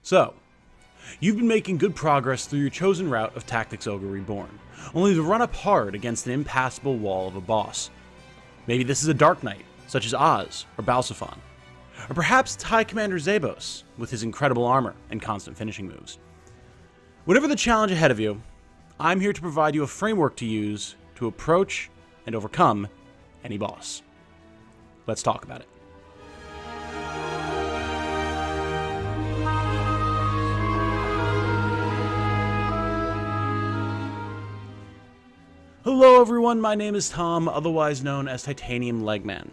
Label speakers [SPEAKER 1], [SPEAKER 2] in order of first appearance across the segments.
[SPEAKER 1] So, you've been making good progress through your chosen route of Tactics Ogre Reborn, only to run up hard against an impassable wall of a boss. Maybe this is a Dark Knight, such as Oz or Balsaphon. Or perhaps it's High Commander Xaebos, with his incredible armor and constant finishing moves. Whatever the challenge ahead of you, I'm here to provide you a framework to use to approach and overcome any boss. Let's talk about it. Hello everyone, my name is Tom, otherwise known as TitaniumLegman.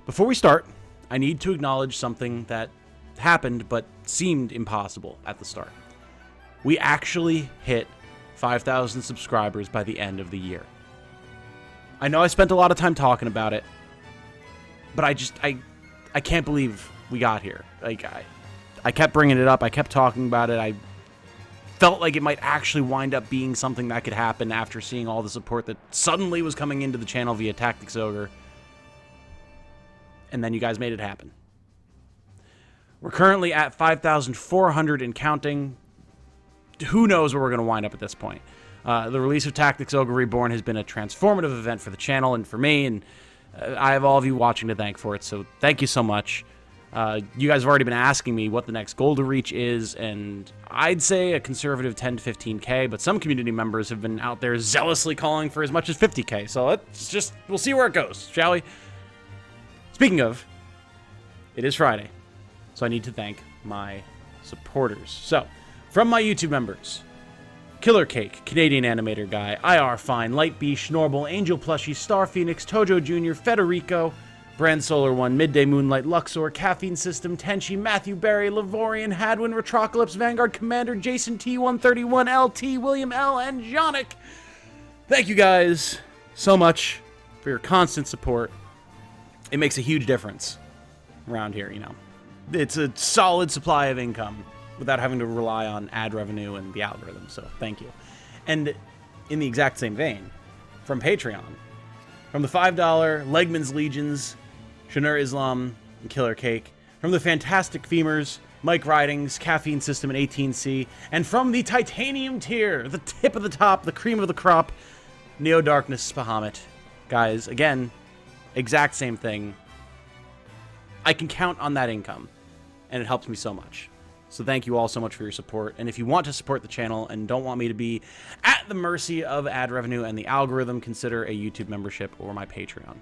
[SPEAKER 1] Before we start, I need to acknowledge something that happened but seemed impossible at the start. We actually hit 5,000 subscribers by the end of the year. I know I spent a lot of time talking about it, but I can't believe we got here. Like, I kept bringing it up, I kept talking about it, I felt like it might actually wind up being something that could happen after seeing all the support that suddenly was coming into the channel via Tactics Ogre. And then you guys made it happen. We're currently at 5,400 and counting. Who knows where we're going to wind up at this point. The release of Tactics Ogre Reborn has been a transformative event for the channel and for me, and I have all of you watching to thank for it, so thank you so much. You guys have already been asking me what the next goal to reach is, and I'd say a conservative 10 to 15k, but some community members have been out there zealously calling for as much as 50k, so we'll see where it goes, shall we? Speaking of, it is Friday, so I need to thank my supporters. So, from my YouTube members, Killer Cake, Canadian Animator Guy, IR Fine, Light Bee, Schnorble, Angel Plushie, Star Phoenix, Tojo Jr., Federico, Brand Solar One, Midday Moonlight, Luxor, Caffeine System, Tenchi, Matthew Berry, Lavorian, Hadwin, Retrocalypse, Vanguard Commander, Jason T131, LT, William L, and Jonic. Thank you guys so much for your constant support. It makes a huge difference around here, you know. It's a solid supply of income without having to rely on ad revenue and the algorithm, so thank you. And in the exact same vein, from Patreon, from the $5 Legman's Legions, Shanur Islam, and Killer Cake, from the Fantastic Femurs, Mike Ridings, Caffeine System, and 18C, and from the Titanium tier, the tip of the top, the cream of the crop, Neo Darkness Bahamut. Guys, again, exact same thing. I can count on that income, and it helps me so much. So thank you all so much for your support, and if you want to support the channel and don't want me to be at the mercy of ad revenue and the algorithm, consider a YouTube membership or my Patreon.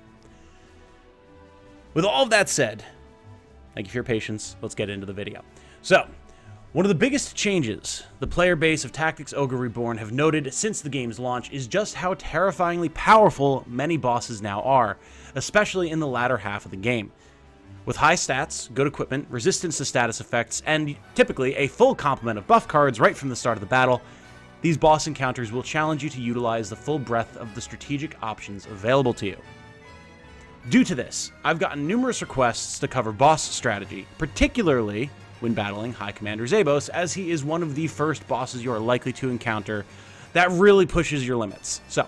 [SPEAKER 1] With all of that said, thank you for your patience. Let's get into the video. So, one of the biggest changes the player base of Tactics Ogre Reborn have noted since the game's launch is just how terrifyingly powerful many bosses now are, especially in the latter half of the game. With high stats, good equipment, resistance to status effects, and typically a full complement of buff cards right from the start of the battle, these boss encounters will challenge you to utilize the full breadth of the strategic options available to you. Due to this, I've gotten numerous requests to cover boss strategy, particularly when battling High Commander Xaebos, as he is one of the first bosses you are likely to encounter that really pushes your limits. So,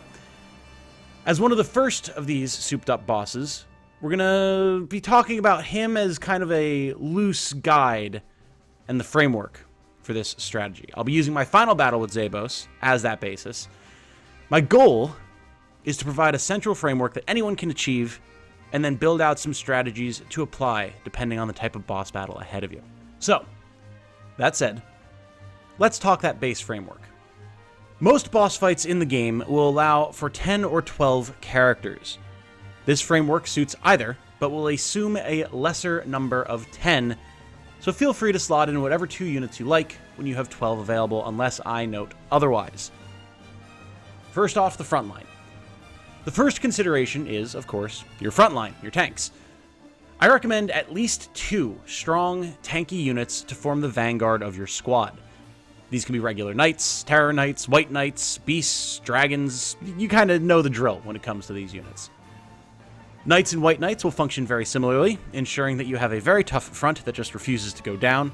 [SPEAKER 1] as one of the first of these souped up bosses, we're gonna be talking about him as kind of a loose guide and the framework for this strategy. I'll be using my final battle with Xaebos as that basis. My goal is to provide a central framework that anyone can achieve, and then build out some strategies to apply depending on the type of boss battle ahead of you. So, that said, let's talk that base framework. Most boss fights in the game will allow for 10 or 12 characters. This framework suits either, but will assume a lesser number of 10, so feel free to slot in whatever 2 units you like when you have 12 available, unless I note otherwise. First off, the front line. The first consideration is, of course, your front line, your tanks. I recommend at least 2 strong, tanky units to form the vanguard of your squad. These can be regular knights, terror knights, white knights, beasts, dragons. You kind of know the drill when it comes to these units. Knights and white knights will function very similarly, ensuring that you have a very tough front that just refuses to go down.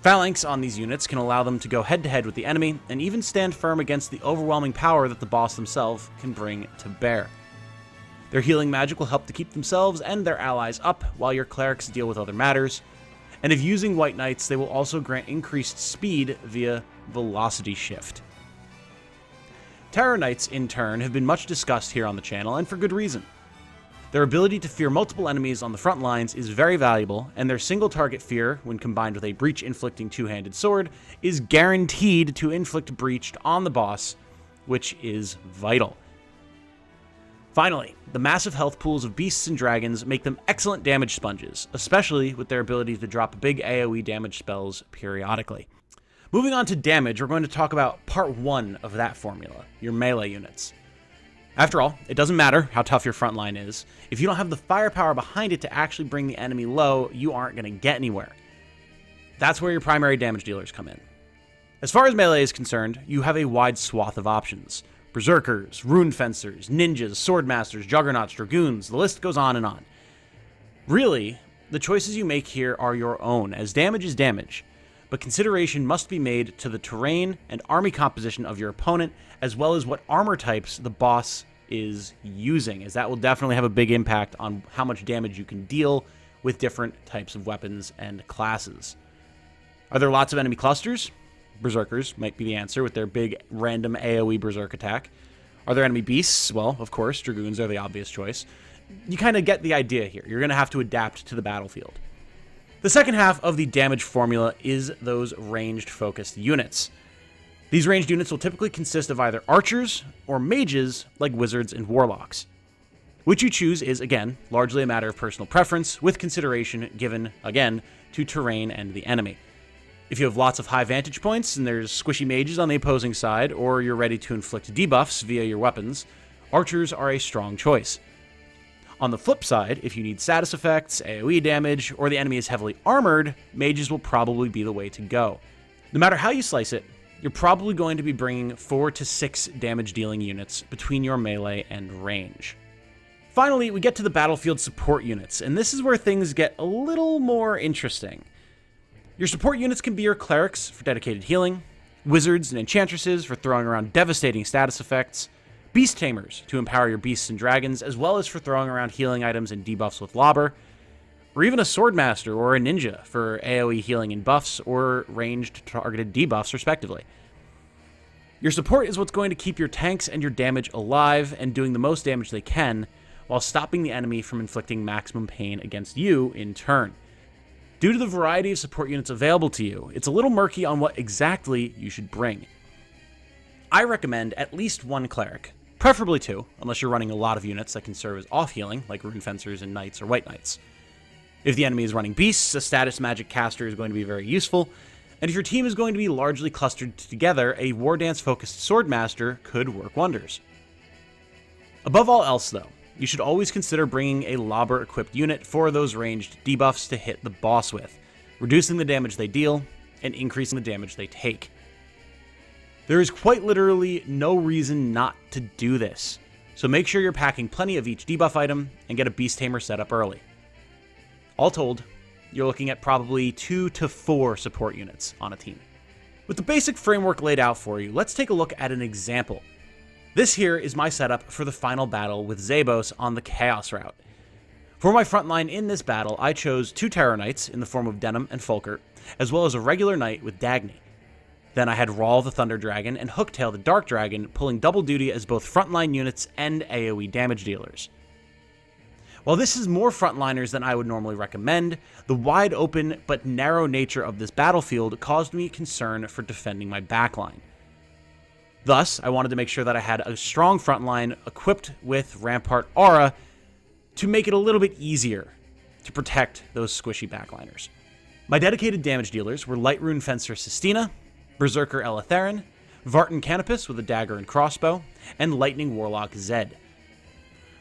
[SPEAKER 1] Phalanx on these units can allow them to go head-to-head with the enemy, and even stand firm against the overwhelming power that the boss themselves can bring to bear. Their healing magic will help to keep themselves and their allies up, while your clerics deal with other matters, and if using White Knights, they will also grant increased speed via Velocity Shift. Terror Knights, in turn, have been much discussed here on the channel, and for good reason. Their ability to fear multiple enemies on the front lines is very valuable, and their single target fear, when combined with a breach-inflicting two-handed sword, is guaranteed to inflict breach on the boss, which is vital. Finally, the massive health pools of beasts and dragons make them excellent damage sponges, especially with their ability to drop big AoE damage spells periodically. Moving on to damage, we're going to talk about part 1 of that formula, your melee units. After all, it doesn't matter how tough your front line is. If you don't have the firepower behind it to actually bring the enemy low, you aren't going to get anywhere. That's where your primary damage dealers come in. As far as melee is concerned, you have a wide swath of options. Berserkers, Rune Fencers, Ninjas, Swordmasters, Juggernauts, Dragoons, the list goes on and on. Really, the choices you make here are your own, as damage is damage, but consideration must be made to the terrain and army composition of your opponent, as well as what armor types the boss is using, as that will definitely have a big impact on how much damage you can deal with different types of weapons and classes. Are there lots of enemy clusters? Berserkers might be the answer with their big random AoE berserk attack. Are there enemy beasts? Well, of course, Dragoons are the obvious choice. You kind of get the idea here. You're going to have to adapt to the battlefield. The second half of the damage formula is those ranged focused units. These ranged units will typically consist of either archers or mages like wizards and warlocks. Which you choose is, again, largely a matter of personal preference, with consideration given, again, to terrain and the enemy. If you have lots of high vantage points and there's squishy mages on the opposing side, or you're ready to inflict debuffs via your weapons, archers are a strong choice. On the flip side, if you need status effects, AoE damage, or the enemy is heavily armored, mages will probably be the way to go. No matter how you slice it, you're probably going to be bringing 4 to 6 damage dealing units between your melee and range. Finally, we get to the battlefield support units, and this is where things get a little more interesting. Your support units can be your clerics for dedicated healing, wizards and enchantresses for throwing around devastating status effects, beast tamers to empower your beasts and dragons, as well as for throwing around healing items and debuffs with Lobber, or even a swordmaster or a ninja for AoE healing and buffs or ranged targeted debuffs respectively. Your support is what's going to keep your tanks and your damage alive and doing the most damage they can, while stopping the enemy from inflicting maximum pain against you in turn. Due to the variety of support units available to you, it's a little murky on what exactly you should bring. I recommend at least one cleric, preferably 2, unless you're running a lot of units that can serve as off-healing, like Rune Fencers and Knights or White Knights. If the enemy is running beasts, a status magic caster is going to be very useful, and if your team is going to be largely clustered together, a War Dance-focused Swordmaster could work wonders. Above all else, though, you should always consider bringing a Lobber-equipped unit for those ranged debuffs to hit the boss with, reducing the damage they deal and increasing the damage they take. There is quite literally no reason not to do this, so make sure you're packing plenty of each debuff item and get a Beast Tamer set up early. All told, you're looking at probably 2 to 4 support units on a team. With the basic framework laid out for you, let's take a look at an example. This here is my setup for the final battle with Xaebos on the Chaos route. For my front line in this battle, I chose 2 Terror Knights in the form of Denim and Folkert, as well as a regular Knight with Dagny. Then I had Rawl the Thunder Dragon and Hooktail the Dark Dragon pulling double duty as both frontline units and AoE damage dealers. While this is more frontliners than I would normally recommend, the wide open but narrow nature of this battlefield caused me concern for defending my backline. Thus, I wanted to make sure that I had a strong front line equipped with Rampart Aura to make it a little bit easier to protect those squishy backliners. My dedicated damage dealers were Light Rune Fencer Sistina, Berserker Eletheren, Vartan Canopus with a dagger and crossbow, and Lightning Warlock Zed.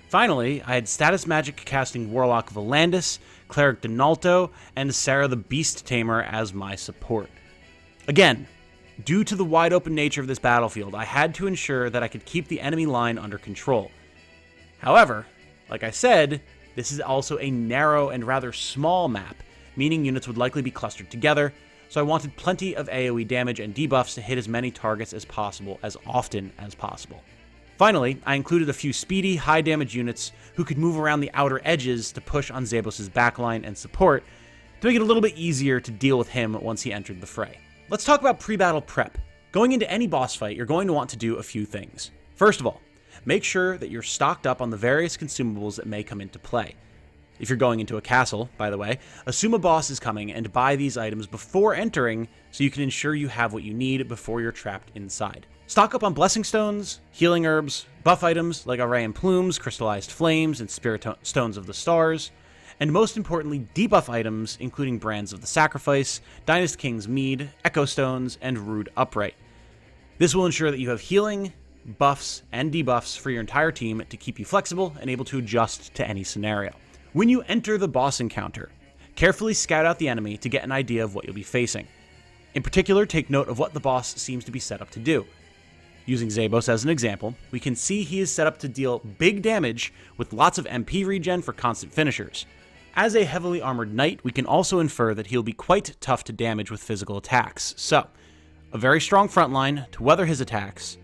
[SPEAKER 1] Finally, I had status magic casting Warlock Volandis, Cleric Donalto, and Sarah the Beast Tamer as my support. Again, due to the wide open nature of this battlefield, I had to ensure that I could keep the enemy line under control. However, like I said, this is also a narrow and rather small map, meaning units would likely be clustered together, so I wanted plenty of AoE damage and debuffs to hit as many targets as possible as often as possible. Finally, I included a few speedy, high-damage units who could move around the outer edges to push on Xaebos' backline and support to to make it a little bit easier to deal with him once he entered the fray. Let's talk about pre-battle prep. Going into any boss fight, you're going to want to do a few things. First of all, make sure that you're stocked up on the various consumables that may come into play. If you're going into a castle, by the way, assume a boss is coming and buy these items before entering so you can ensure you have what you need before you're trapped inside. Stock up on blessing stones, healing herbs, buff items like Array and Plumes, Crystallized Flames, and Spirit Stones of the Stars, and most importantly, debuff items including Brands of the Sacrifice, Dynast King's Mead, Echo Stones, and Rude Upright. This will ensure that you have healing, buffs, and debuffs for your entire team to keep you flexible and able to adjust to any scenario. When you enter the boss encounter, carefully scout out the enemy to get an idea of what you'll be facing. In particular, take note of what the boss seems to be set up to do. Using Xaebos as an example, we can see he is set up to deal big damage with lots of MP regen for constant finishers. As a heavily armored knight, we can also infer that he'll be quite tough to damage with physical attacks, so a very strong frontline to weather his attacks,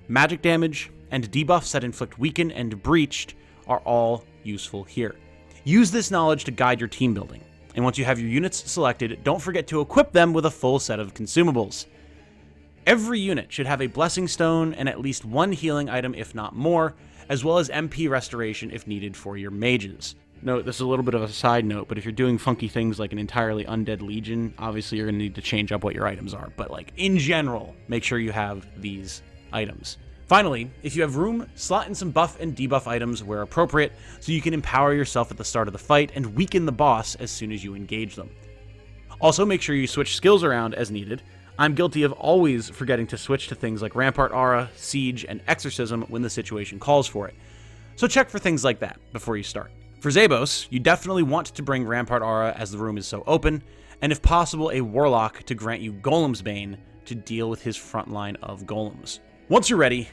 [SPEAKER 1] magic damage, and debuffs that inflict weaken and breached are all useful here. Use this knowledge to guide your team building, and once you have your units selected, don't forget to equip them with a full set of consumables. Every unit should have a blessing stone and at least one healing item if not more, as well as MP restoration if needed for your mages. Note, this is a little bit of a side note, but if you're doing funky things like an entirely undead legion, obviously you're going to need to change up what your items are, but like in general, make sure you have these items. Finally, if you have room, slot in some buff and debuff items where appropriate, so you can empower yourself at the start of the fight and weaken the boss as soon as you engage them. Also, make sure you switch skills around as needed. I'm guilty of always forgetting to switch to things like Rampart Aura, Siege, and Exorcism when the situation calls for it. So check for things like that before you start. For Xaebos, you definitely want to bring Rampart Aura as the room is so open, and if possible a Warlock to grant you Golem's Bane to deal with his front line of golems. Once you're ready,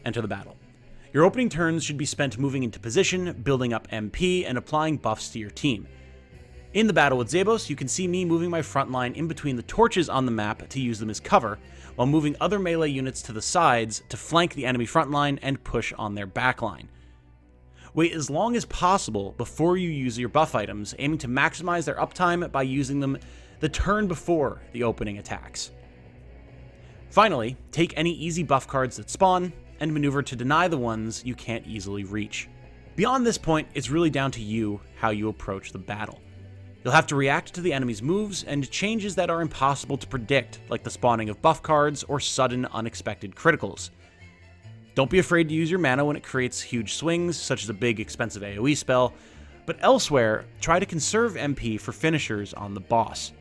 [SPEAKER 1] enter the battle. Your opening turns should be spent moving into position, building up MP, and applying buffs to your team. In the battle with Xaebos, you can see me moving my front line in between the torches on the map to use them as cover, while moving other melee units to the sides to flank the enemy front line and push on their back line. Wait as long as possible before you use your buff items, aiming to maximize their uptime by using them the turn before the opening attacks. Finally, take any easy buff cards that spawn, and maneuver to deny the ones you can't easily reach. Beyond this point, it's really down to you how you approach the battle. You'll have to react to the enemy's moves and changes that are impossible to predict, like the spawning of buff cards or sudden unexpected criticals. Don't be afraid to use your mana when it creates huge swings, such as a big expensive AoE spell, but elsewhere, try to conserve MP for finishers on the boss.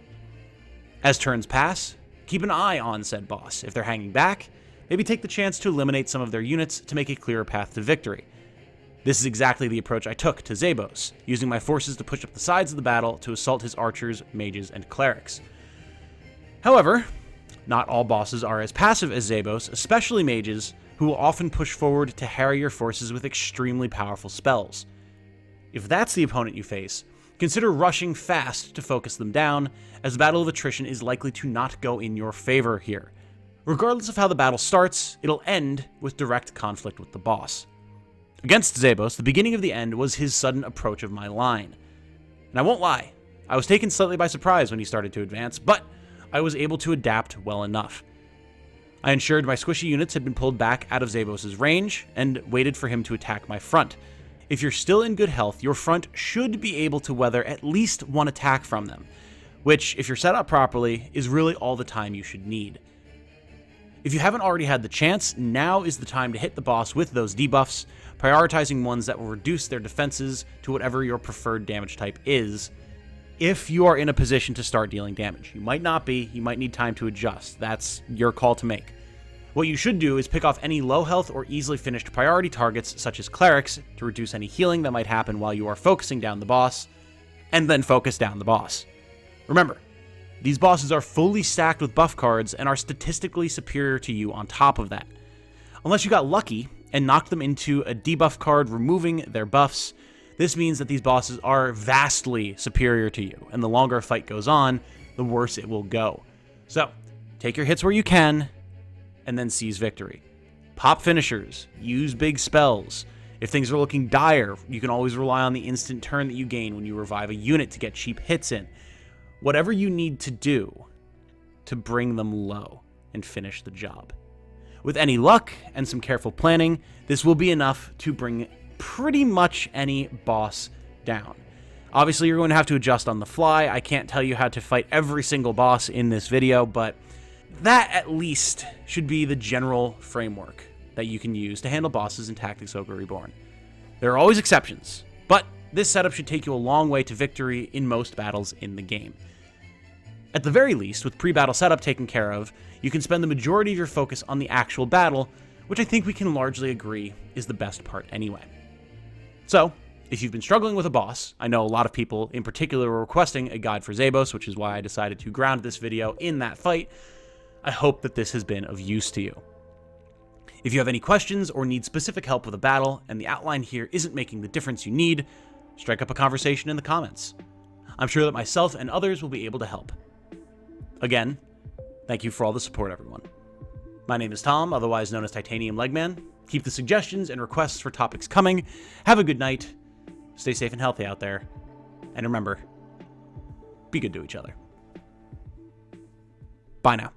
[SPEAKER 1] As turns pass, keep an eye on said boss. If they're hanging back, maybe take the chance to eliminate some of their units to make a clearer path to victory. This is exactly the approach I took to Xaebos, using my forces to push up the sides of the battle to assault his archers, mages, and clerics. However, not all bosses are as passive as Xaebos, especially mages, who will often push forward to harry your forces with extremely powerful spells. If that's the opponent you face, consider rushing fast to focus them down, as the battle of attrition is likely to not go in your favor here. Regardless of how the battle starts, it'll end with direct conflict with the boss. Against Xaebos, the beginning of the end was his sudden approach of my line. And I won't lie, I was taken slightly by surprise when he started to advance, but I was able to adapt well enough. I ensured my squishy units had been pulled back out of Xaebos' range, and waited for him to attack my front. If you're still in good health, your front should be able to weather at least one attack from them, which, if you're set up properly, is really all the time you should need. If you haven't already had the chance, now is the time to hit the boss with those debuffs, prioritizing ones that will reduce their defenses to whatever your preferred damage type is, if you are in a position to start dealing damage. You might not be, you might need time to adjust. That's your call to make. What you should do is pick off any low health or easily finished priority targets, such as clerics, to reduce any healing that might happen while you are focusing down the boss, and then focus down the boss. Remember, these bosses are fully stacked with buff cards and are statistically superior to you on top of that. Unless you got lucky and knocked them into a debuff card removing their buffs, this means that these bosses are vastly superior to you, and the longer a fight goes on, the worse it will go. So, take your hits where you can, and then seize victory. Pop finishers, use big spells. If things are looking dire, you can always rely on the instant turn that you gain when you revive a unit to get cheap hits in. whatever you need to do to bring them low and finish the job. With any luck and some careful planning, this will be enough to bring pretty much any boss down. Obviously, you're going to have to adjust on the fly. I can't tell you how to fight every single boss in this video, but that at least should be the general framework that you can use to handle bosses in Tactics Ogre Reborn. There are always exceptions, but this setup should take you a long way to victory in most battles in the game. At the very least, with pre-battle setup taken care of, you can spend the majority of your focus on the actual battle, which I think we can largely agree is the best part anyway. So, if you've been struggling with a boss, I know a lot of people in particular were requesting a guide for Xaebos, which is why I decided to ground this video in that fight. I hope that this has been of use to you. If you have any questions or need specific help with a battle and the outline here isn't making the difference you need, strike up a conversation in the comments. I'm sure that myself and others will be able to help. Again, thank you for all the support, everyone. My name is Tom, otherwise known as TitaniumLegman. Keep the suggestions and requests for topics coming. Have a good night. Stay safe and healthy out there. And remember, be good to each other. Bye now.